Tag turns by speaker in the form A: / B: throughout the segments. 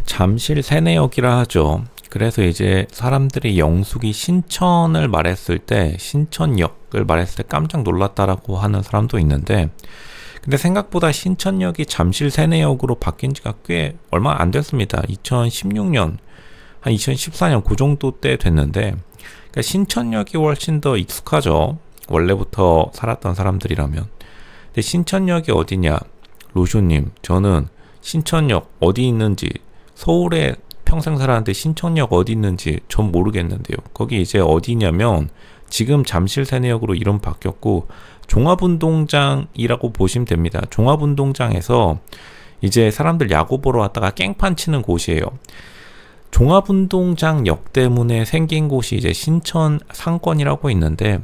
A: 잠실 세내역이라 하죠. 그래서 이제 사람들이 영숙이 신천을 말했을 때, 신천역을 말했을 때 깜짝 놀랐다라고 하는 사람도 있는데, 근데 생각보다 신천역이 잠실 세내역으로 바뀐 지가 꽤 얼마 안 됐습니다. 2016년, 한 2014년 그 정도 때 됐는데, 그러니까 신천역이 훨씬 더 익숙하죠. 원래부터 살았던 사람들이라면. 근데 신천역이 어디냐? 로쇼님, 저는 신천역 어디 있는지, 서울에 평생 살았는데 신천역 어디 있는지 전 모르겠는데요. 거기 이제 어디냐면 지금 잠실 세내역으로 이름 바뀌었고 종합운동장이라고 보시면 됩니다. 종합운동장에서 이제 사람들 야구 보러 왔다가 깽판 치는 곳이에요. 종합운동장역 때문에 생긴 곳이 이제 신천 상권이라고 있는데,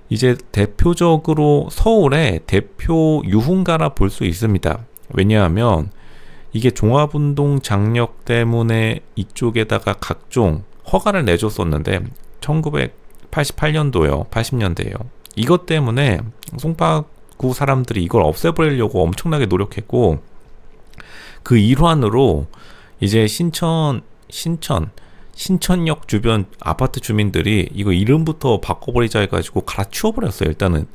A: 이제 대표적으로 서울의 대표 유흥가라 볼 수 있습니다. 왜냐하면 이게 종합운동장역 때문에 이쪽에다가 각종 허가를 내줬었는데 1988년도요, 80년대에요. 이것 때문에 송파구 사람들이 이걸 없애버리려고 엄청나게 노력했고, 그 일환으로 이제 신천역 주변 아파트 주민들이 이거 이름부터 바꿔버리자 해가지고 갈아치워버렸어요. 일단은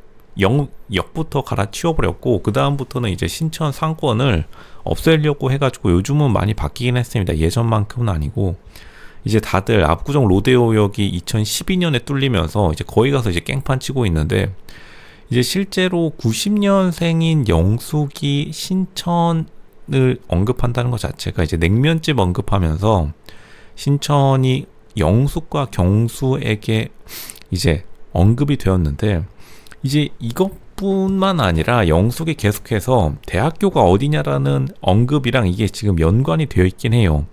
A: 역부터 갈아치워버렸고, 그 다음부터는 이제 신천 상권을 없애려고 해가지고 요즘은 많이 바뀌긴 했습니다. 예전만큼은 아니고, 이제 다들 압구정 로데오역이 2012년에 뚫리면서 이제 거기 가서 이제 깽판 치고 있는데, 이제 실제로 90년생인 영숙이 신천을 언급한다는 것 자체가 이제 냉면집 언급하면서 신천이 영숙과 경수에게 이제 언급이 되었는데, 이제 이것뿐만 아니라 영숙이 계속해서 대학교가 어디냐라는 언급이랑 이게 지금 연관이 되어 있긴 해요.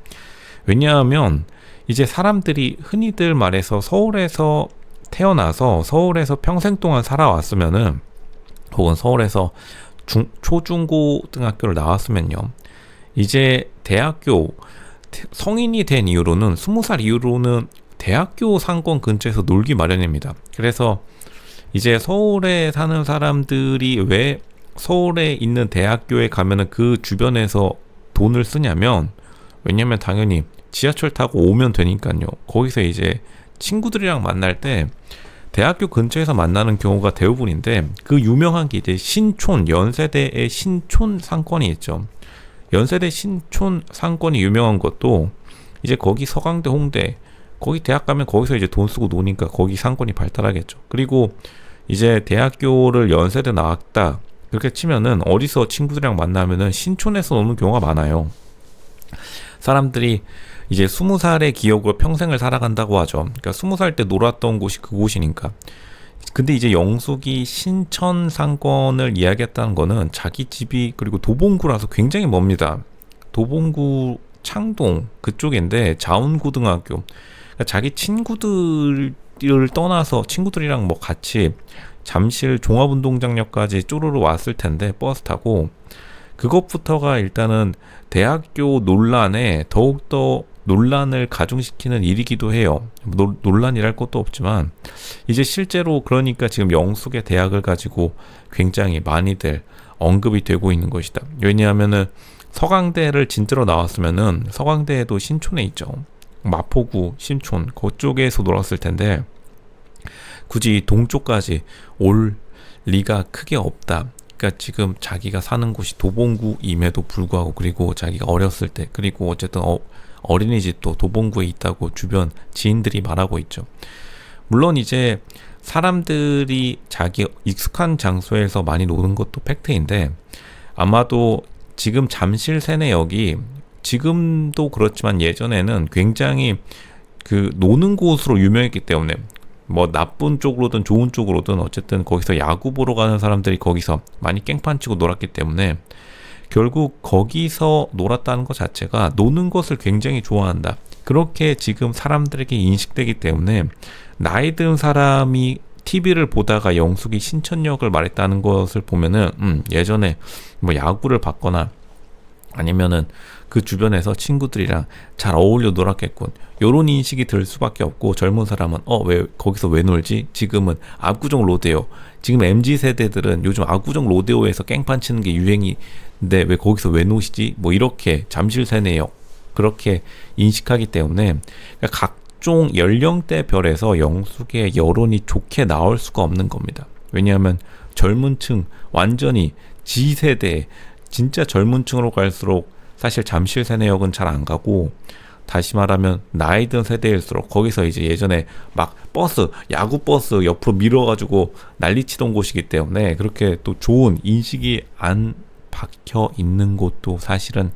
A: 왜냐하면 이제 사람들이 흔히들 말해서 서울에서 태어나서 서울에서 평생 동안 살아왔으면은, 혹은 서울에서 초중고등학교를 나왔으면요, 이제 대학교 성인이 된 이후로는 20살 이후로는 대학교 상권 근처에서 놀기 마련입니다. 그래서 이제 서울에 사는 사람들이 왜 서울에 있는 대학교에 가면은 그 주변에서 돈을 쓰냐면, 왜냐면 당연히 지하철 타고 오면 되니까요. 거기서 이제 친구들이랑 만날 때 대학교 근처에서 만나는 경우가 대부분인데, 그 유명한 게 이제 신촌, 연세대의 신촌 상권이 있죠. 연세대 신촌 상권이 유명한 것도 이제 거기 서강대, 홍대, 거기 대학 가면 거기서 이제 돈 쓰고 노니까 거기 상권이 발달하겠죠. 그리고 이제 대학교를 연세대 나왔다 그렇게 치면은 어디서 친구들이랑 만나면은 신촌에서 노는 경우가 많아요. 사람들이 이제 20살의 기억으로 평생을 살아간다고 하죠. 그러니까 20살 때 놀았던 곳이 그곳이니까. 근데 이제 영숙이 신천 상권을 이야기했다는 거는 자기 집이 그리고 도봉구라서 굉장히 멉니다. 도봉구 창동 그쪽인데 자운고등학교, 그러니까 자기 친구들을 떠나서 친구들이랑 뭐 같이 잠실 종합운동장역까지 쪼르르 왔을 텐데 버스 타고, 그것부터가 일단은 대학교 논란에 더욱더 논란을 가중시키는 일이기도 해요. 논란이랄 것도 없지만 이제 실제로 그러니까 지금 영숙의 대학을 가지고 굉장히 많이들 언급이 되고 있는 것이다. 왜냐하면은 서강대를 진짜로 나왔으면은 서강대에도 신촌에 있죠. 마포구, 신촌 그쪽에서 놀았을 텐데 굳이 동쪽까지 올 리가 크게 없다. 그러니까 지금 자기가 사는 곳이 도봉구임에도 불구하고, 그리고 자기가 어렸을 때, 그리고 어쨌든 어린이집도 도봉구에 있다고 주변 지인들이 말하고 있죠. 물론 이제 사람들이 자기 익숙한 장소에서 많이 노는 것도 팩트인데, 아마도 지금 잠실 세내역이 지금도 그렇지만 예전에는 굉장히 그 노는 곳으로 유명했기 때문에, 뭐 나쁜 쪽으로든 좋은 쪽으로든 어쨌든 거기서 야구 보러 가는 사람들이 거기서 많이 깽판 치고 놀았기 때문에 결국 거기서 놀았다는 것 자체가 노는 것을 굉장히 좋아한다, 그렇게 지금 사람들에게 인식되기 때문에 나이 든 사람이 TV를 보다가 영숙이 신천역을 말했다는 것을 보면은 예전에 뭐 야구를 봤거나 아니면은 그 주변에서 친구들이랑 잘 어울려 놀았겠군, 요런 인식이 들 수밖에 없고, 젊은 사람은 왜 거기서 왜 놀지? 지금은 압구정 로데오, 지금 MZ세대들은 요즘 압구정 로데오에서 깽판 치는 게 유행인데 왜 거기서 왜 노시지? 뭐 이렇게 잠실 세내역 그렇게 인식하기 때문에 그러니까 각종 연령대별에서 영숙의 여론이 좋게 나올 수가 없는 겁니다. 왜냐하면 젊은 층, 완전히 G세대, 진짜 젊은 층으로 갈수록 사실 잠실 세내역은 잘 안 가고, 다시 말하면 나이 든 세대일수록 거기서 이제 예전에 막 버스, 야구 버스 옆으로 밀어가지고 난리치던 곳이기 때문에 그렇게 또 좋은 인식이 안 박혀 있는 곳도 사실은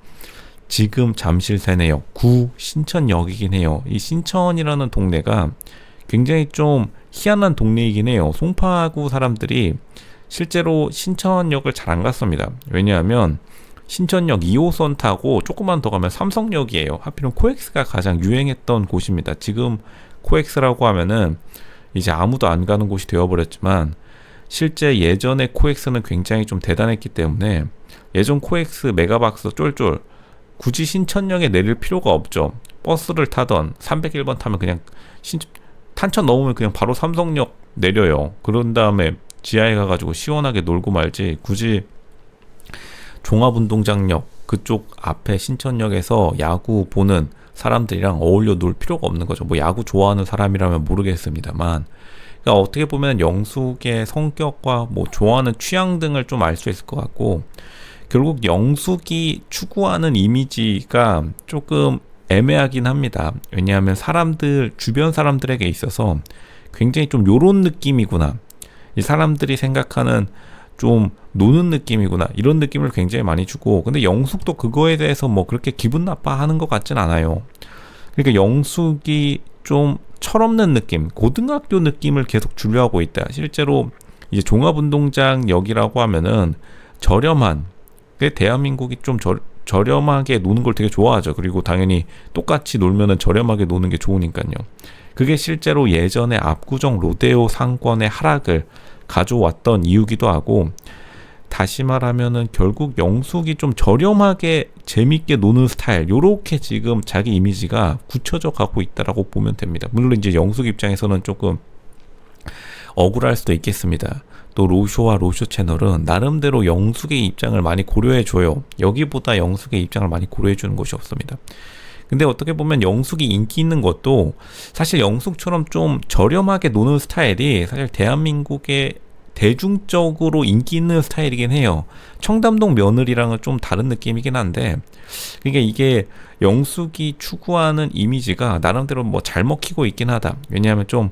A: 지금 잠실 세내역 구 신천역이긴 해요. 이 신천이라는 동네가 굉장히 좀 희한한 동네이긴 해요. 송파구 사람들이 실제로 신천역을 잘 안 갔습니다. 왜냐하면 신천역 2호선 타고 조금만 더 가면 삼성역이에요. 하필은 코엑스가 가장 유행했던 곳입니다. 지금 코엑스라고 하면은 이제 아무도 안 가는 곳이 되어버렸지만, 실제 예전에 코엑스는 굉장히 좀 대단했기 때문에 예전 코엑스 메가박스 쫄쫄 굳이 신천역에 내릴 필요가 없죠. 버스를 타던 301번 타면 그냥 탄천 넘으면 그냥 바로 삼성역 내려요. 그런 다음에 지하에 가가지고 시원하게 놀고 말지, 굳이 종합운동장역 그쪽 앞에 신천역에서 야구 보는 사람들이랑 어울려 놀 필요가 없는 거죠. 뭐 야구 좋아하는 사람이라면 모르겠습니다만, 그러니까 어떻게 보면 영숙의 성격과 뭐 좋아하는 취향 등을 좀 알 수 있을 것 같고, 결국 영숙이 추구하는 이미지가 조금 애매하긴 합니다. 왜냐하면 주변 사람들에게 있어서 굉장히 좀 요런 느낌이구나, 이 사람들이 생각하는 좀 노는 느낌이구나, 이런 느낌을 굉장히 많이 주고, 근데 영숙도 그거에 대해서 뭐 그렇게 기분 나빠하는 것 같진 않아요. 그러니까 영숙이 좀 철없는 느낌, 고등학교 느낌을 계속 주려 하고 있다. 실제로 이제 종합운동장역이라고 하면은 저렴한, 대한민국이 좀 저렴하게 노는 걸 되게 좋아하죠. 그리고 당연히 똑같이 놀면은 저렴하게 노는 게 좋으니까요. 그게 실제로 예전에 압구정 로데오 상권의 하락을 가져왔던 이유기도 하고, 다시 말하면은 결국 영숙이 좀 저렴하게 재밌게 노는 스타일, 요렇게 지금 자기 이미지가 굳혀져 가고 있다라고 보면 됩니다. 물론 이제 영숙 입장에서는 조금 억울할 수도 있겠습니다. 또 로쇼와 로쇼 채널은 나름대로 영숙의 입장을 많이 고려해줘요. 여기보다 영숙의 입장을 많이 고려해주는 곳이 없습니다. 근데 어떻게 보면 영숙이 인기 있는 것도 사실 영숙처럼 좀 저렴하게 노는 스타일이 사실 대한민국의 대중적으로 인기 있는 스타일이긴 해요. 청담동 며느리랑은 좀 다른 느낌이긴 한데, 그러니까 이게 영숙이 추구하는 이미지가 나름대로 뭐 잘 먹히고 있긴 하다. 왜냐하면 좀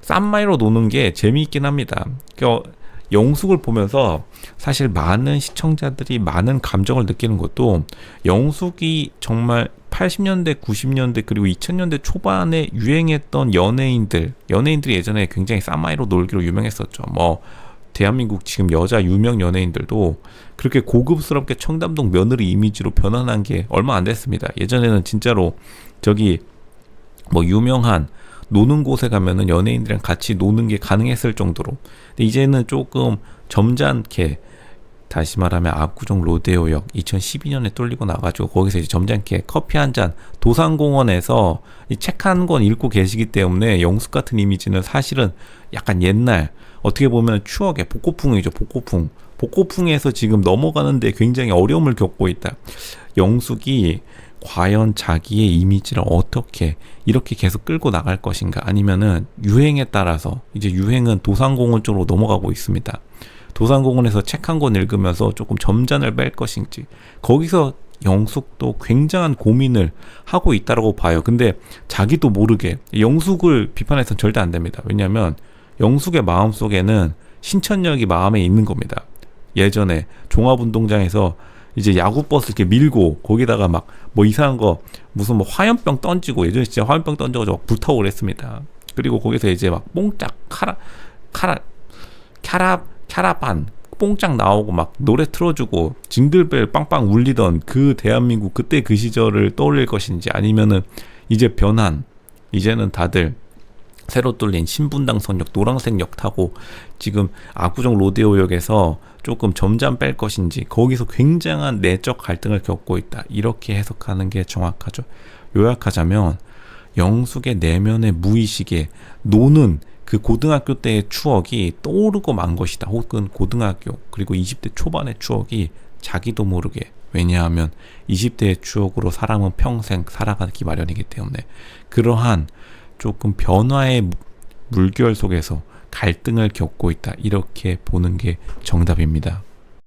A: 싼 마이로 노는 게 재미있긴 합니다. 그러니까 영숙을 보면서 사실 많은 시청자들이 많은 감정을 느끼는 것도, 영숙이 정말 80년대, 90년대 그리고 2000년대 초반에 유행했던 연예인들이 예전에 굉장히 싼마이로 놀기로 유명했었죠. 뭐 대한민국 지금 여자 유명 연예인들도 그렇게 고급스럽게 청담동 며느리 이미지로 변환한 게 얼마 안 됐습니다. 예전에는 진짜로 저기 뭐 유명한 노는 곳에 가면은 연예인들이랑 같이 노는 게 가능했을 정도로. 근데 이제는 조금 점잖게, 다시 말하면 압구정 로데오역 2012년에 뚫리고 나가지고 거기서 이제 점잖게 커피 한 잔, 도산공원에서 이 책 한 권 읽고 계시기 때문에 영숙 같은 이미지는 사실은 약간 옛날, 어떻게 보면 추억의 복고풍이죠. 복고풍에서 지금 넘어가는데 굉장히 어려움을 겪고 있다. 영숙이 과연 자기의 이미지를 어떻게 이렇게 계속 끌고 나갈 것인가, 아니면은 유행에 따라서, 이제 유행은 도산공원 쪽으로 넘어가고 있습니다. 도산공원에서 책 한 권 읽으면서 조금 점잔을 뺄 것인지, 거기서 영숙도 굉장한 고민을 하고 있다라고 봐요. 근데 자기도 모르게, 영숙을 비판해서는 절대 안 됩니다. 왜냐하면 영숙의 마음속에는 신천역이 마음에 있는 겁니다. 예전에 종합운동장에서 이제 야구버스 이렇게 밀고 거기다가 막 뭐 이상한 거, 무슨 뭐 화염병 던지고, 예전에 진짜 화염병 던져가지고 불타고 그랬습니다. 그리고 거기서 이제 막 뽕짝 캐라반 뽕짝 나오고 막 노래 틀어주고 징글벨 빵빵 울리던 그 대한민국, 그때 그 시절을 떠올릴 것인지, 아니면은 이제 이제는 다들 새로 뚫린 신분당선역 노란색역 타고 지금 압구정 로데오역에서 조금 점잠 뺄 것인지, 거기서 굉장한 내적 갈등을 겪고 있다, 이렇게 해석하는 게 정확하죠. 요약하자면 영숙의 내면의 무의식에 노는 그 고등학교 때의 추억이 떠오르고 만 것이다. 혹은 고등학교 그리고 20대 초반의 추억이 자기도 모르게 왜냐하면 20대의 추억으로 사람은 평생 살아가기 마련이기 때문에 그러한 조금 변화의 물결 속에서 갈등을 겪고 있다. 이렇게 보는 게 정답입니다.